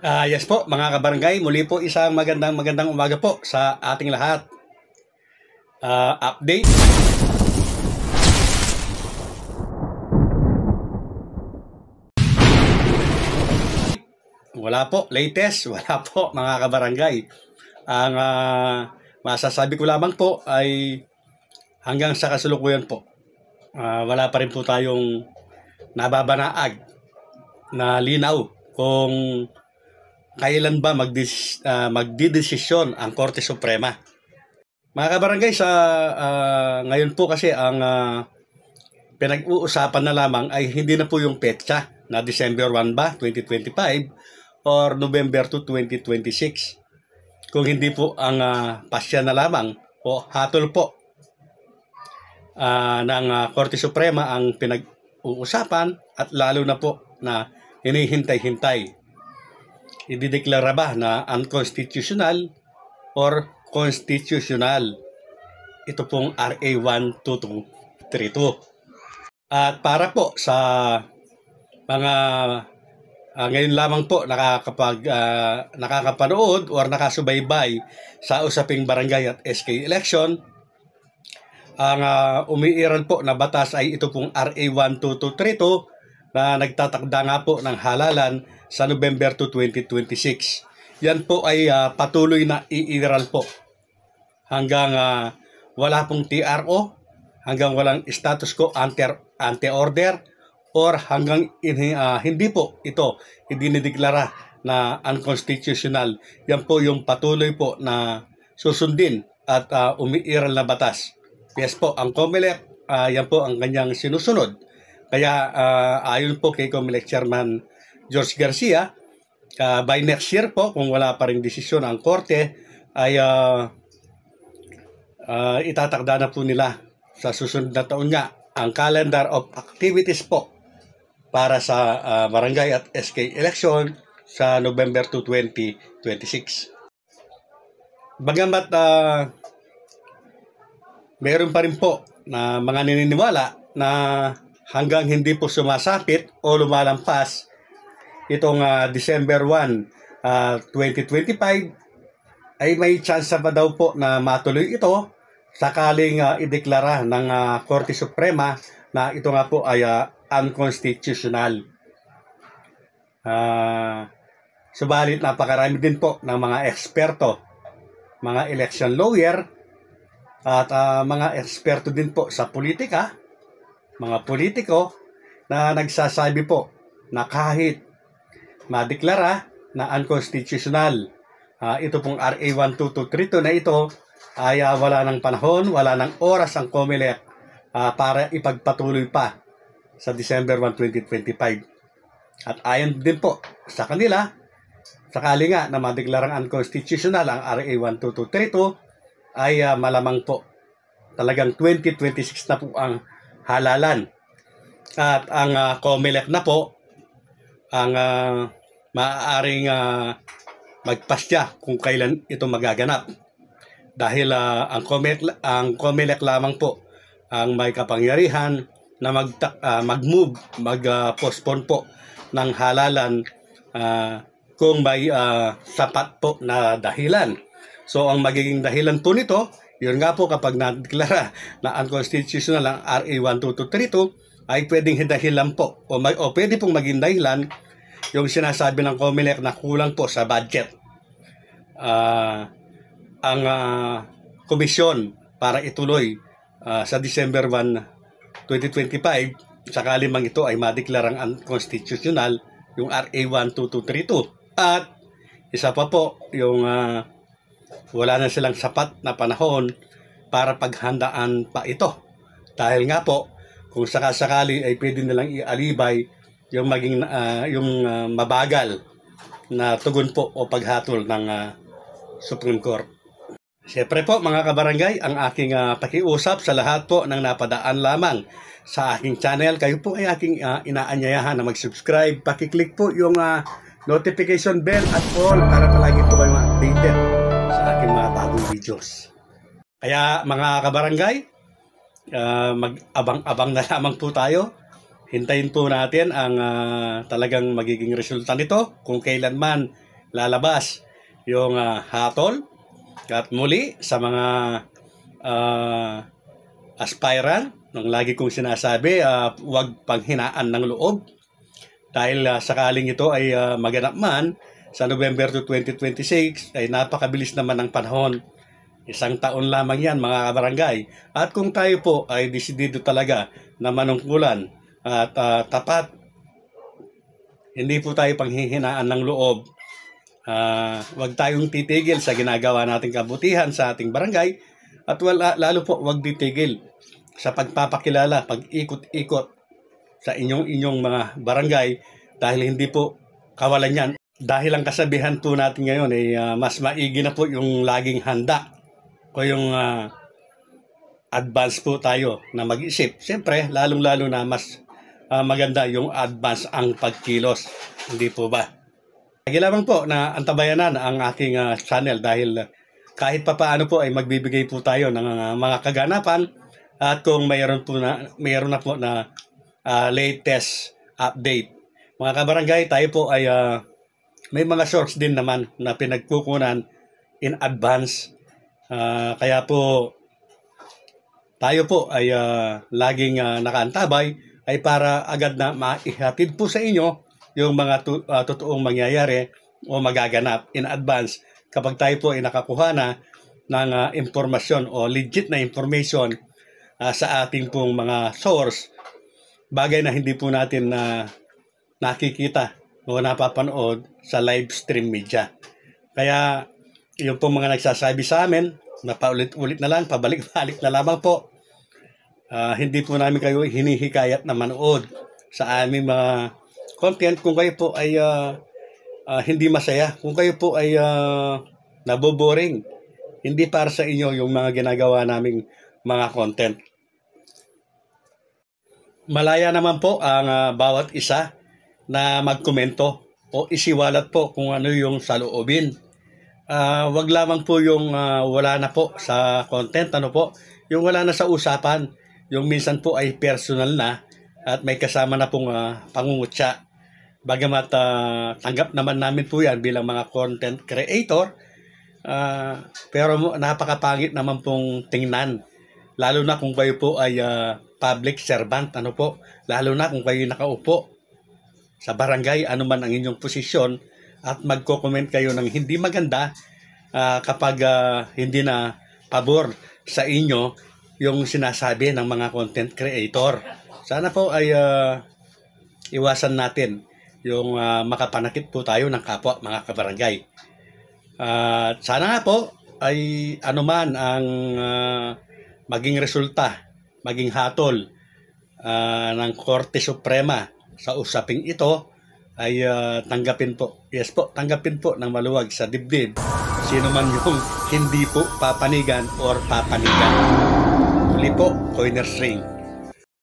Yes po mga kabarangay, muli po isang magandang umaga po sa ating lahat. Update. Wala po, latest, wala po mga kabarangay. Ang masasabi ko lamang po ay hanggang sa kasalukuyan po, wala pa rin po tayong nababanaag na linaw kung kailan ba magdidesisyon ang Korte Suprema. Mga kabarangay, sa ngayon po kasi ang pinag-uusapan na lamang ay hindi na po yung petsa na December 1 ba, 2025 or November 2, 2026. Kung hindi po ang pasya na lamang o hatol po ng Korte Suprema ang pinag-uusapan at lalo na po na hinihintay-hintay. Idideklara ba na unconstitutional or constitutional? Ito pong RA 12232. At para po sa mga ngayon lamang po nakakapanood or nakasubaybay sa usaping barangay at SK election, ang umiiral po na batas ay ito pong RA 12232 na nagtatakda nga po ng halalan sa November 2, 2026. Yan po ay patuloy na iiral po hanggang wala pong TRO, hanggang walang status quo ante order, or hanggang hindi po ito idinideklara na unconstitutional. Yan po yung patuloy po na susundin at umiiral na batas. Yes po, ang COMELEC, yan po ang kanyang sinusunod. Kaya ayon po kay COMELEC Chairman George Garcia, by next year po, kung wala pa rin desisyon ang Korte, ay itatakda na po nila sa susunod na taon nga ang calendar of activities po para sa barangay at SK election sa November 2, 2026. Bagamat meron pa rin po na mga naniniwala na hanggang hindi po sumasapit o lumalampas itong December 1, 2025, ay may chance pa daw po na matuloy ito sakaling ideklara ng Korte Suprema na ito nga po ay unconstitutional. Subalit napakarami din po ng mga eksperto, mga election lawyer, at mga eksperto din po sa politika, mga politiko, na nagsasabi po na kahit madeklara na unconstitutional ito pong RA 12232 na ito, ay wala ng panahon, wala ng oras ang COMELEC para ipagpatuloy pa sa December 1, 2025. At ayon din po sa kanila, sakali nga na madeklarang unconstitutional ang RA 12232, ay malamang po talagang 2026 na po ang halalan. At ang COMELEC na po ang maaaring magpasya kung kailan ito magaganap. Dahil ang COMELEC lamang po ang may kapangyarihan na mag-postpone po ng halalan kung may sapat po na dahilan. So ang magiging dahilan po nito, yun nga po kapag nadeklara na unconstitutional ang RA 12232, ay pwedeng dahilan po o pwede pong maging dahilan yung sinasabi ng COMELEC na kulang po sa budget ang komisyon para ituloy sa December 1, 2025, sakali mang ito ay madeklarang unconstitutional yung RA 12232. At isa pa po yung wala na silang sapat na panahon para paghandaan pa ito. Dahil nga po, kung sakasakali ay pwede nilang ialibay yung maging mabagal na tugon po o paghatol ng Supreme Court. Siyempre po mga kabarangay, ang aking pakiusap sa lahat po ng napadaan lamang sa aking channel, kayo po ay aking inaanyayahan na mag-subscribe. Pakiclick po yung notification bell at all para palagi po kayo updated sa aking mga bagong videos. Kaya mga kabarangay, mag-abang-abang na lamang po tayo. Hintayin po natin ang talagang magiging resulta nito kung kailanman lalabas yung hatol at muli sa mga aspirant, nung lagi kong sinasabi, huwag panghinaan ng loob dahil sakaling ito ay maganap man sa November 2026 ay napakabilis naman ng panahon. Isang taon lamang yan mga kabarangay. At kung tayo po ay desidido talaga na manungkulan at tapat, hindi po tayo panghihinaan ng loob. Huwag tayong titigil sa ginagawa nating kabutihan sa ating barangay at lalo po huwag titigil sa pagpapakilala, pag-ikot-ikot sa inyong mga barangay dahil hindi po kawalan yan. Dahil ang kasabihan po natin ngayon ay mas maigi na po yung laging handa o yung advance po tayo na mag-isip. Siyempre, lalong-lalo na mas maganda yung advance ang pagkilos. Hindi po ba? Lagi lamang po na antabayanan ang aking channel dahil kahit pa paano po ay magbibigay po tayo ng mga kaganapan at kung mayroon na po na latest update. Mga kabarangay, tayo po ay may mga source din naman na pinagkukunan in advance. Kaya po tayo po ay laging nakaantabay ay para agad na maihatid po sa inyo yung mga totoong mangyayari o magaganap in advance kapag tayo po ay nakakuha na ng impormasyon o legit na information sa ating pong mga source, bagay na hindi po natin nakikita o napapanood sa live stream media. Kaya yung pong mga nagsasabi sa amin na paulit-ulit na lang, pabalik-balik na lamang po, hindi po namin kayo hinihikayat na manood sa aming mga content kung kayo po ay hindi masaya, kung kayo po ay naboboring. Hindi para sa inyo yung mga ginagawa naming mga content. Malaya naman po ang bawat isa na magkomento o isiwalat po kung ano yung saloobin. Wag lamang po yung wala na po sa content, ano po, yung wala na sa usapan, yung minsan po ay personal na at may kasama na pong pangungutya. Bagamat tanggap naman namin po yan bilang mga content creator, pero napakapangit naman pong tingnan. Lalo na kung kayo po ay public servant, ano po, lalo na kung kayo nakaupo sa barangay, ano man ang inyong posisyon, at magko-comment kayo ng hindi maganda kapag hindi na pabor sa inyo yung sinasabi ng mga content creator. Sana po ay iwasan natin yung makapanakit po tayo ng kapwa mga kabarangay. Sana nga po ay anuman ang maging resulta, maging hatol ng Korte Suprema sa usaping ito ay tanggapin po. Yes po, tanggapin po ng maluwag sa dibdib sino man yung hindi po papanigan or papanigan. Muli po, Coiners Ring.